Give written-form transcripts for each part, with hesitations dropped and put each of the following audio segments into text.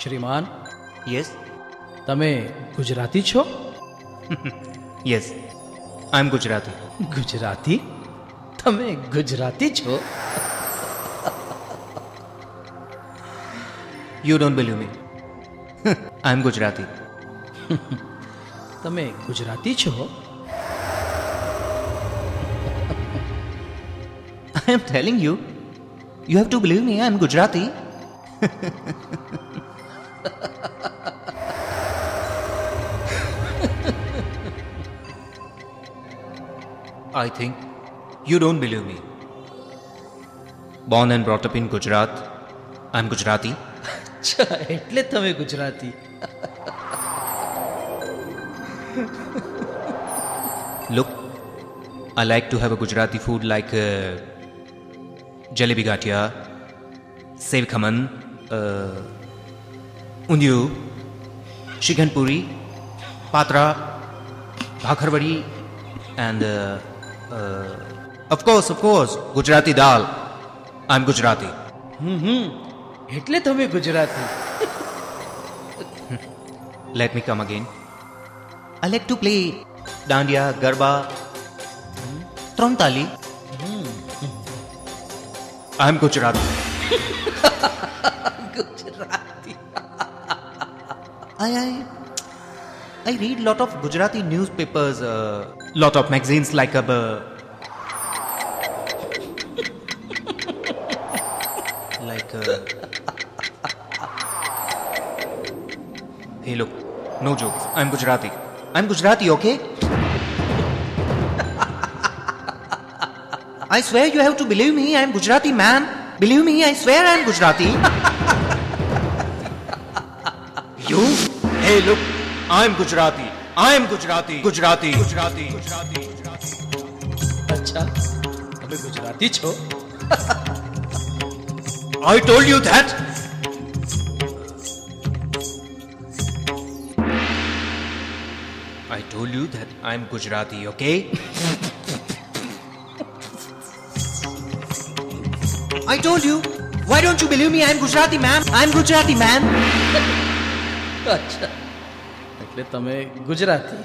શ્રીમાન, yes તમે ગુજરાતી છો? Yes I am Gujarati. Gujarati? તમે ગુજરાતી છો? You don't believe me. I am Gujarati. તમે ગુજરાતી છો? I am telling you, you have to believe me, I am Gujarati. I think you don't believe me. Born and brought up in Gujarat, I am Gujarati. અચ્છા, એટલે તમે Gujarati. Look, I like to have a Gujarati food like jalebi gatia, sev khaman, undiyu, chicken puri, patra, bhakarwadi, and of course, Gujarati dal. I'm Gujarati. એટલે તમે Gujarati. Let me come again. I like to play dandiya, garba, trontali. I'm Gujarati. Gujarati. I read lot of Gujarati newspapers, lot of magazines like hey look, no jokes. I'm Gujarati, okay? I swear you have to believe me, I'm Gujarati, man. Believe me, I swear I'm Gujarati. You? Hey look, I'm Gujarati. Gujarati. અચ્છા, તમે ગુજરાતી છો? I told you that. I told you that I'm Gujarati, okay? I told you. Why don't you believe me? I'm Gujarati, man. અચ્છા, એટલે તમે Gujarati.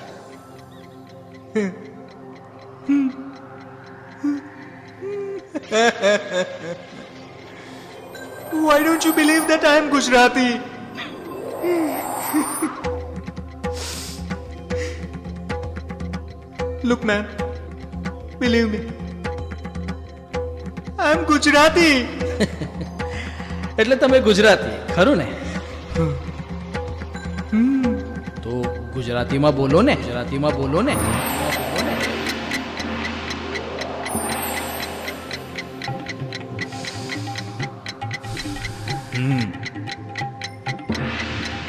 Why don't you believe that I'm Gujarati? Look, man. Believe me. I'm Gujarati. એટલે તમે ગુજરાતી, ખરું ને? તો ગુજરાતીમાં બોલો ને.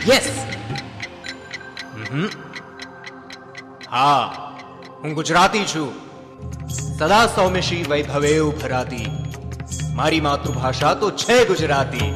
Yes. હા, હું ગુજરાતી છું. સદા સૌમ્યશ્રી વૈભવે ઉભરાતી. મારી માતૃભાષા તો છે ગુજરાતી.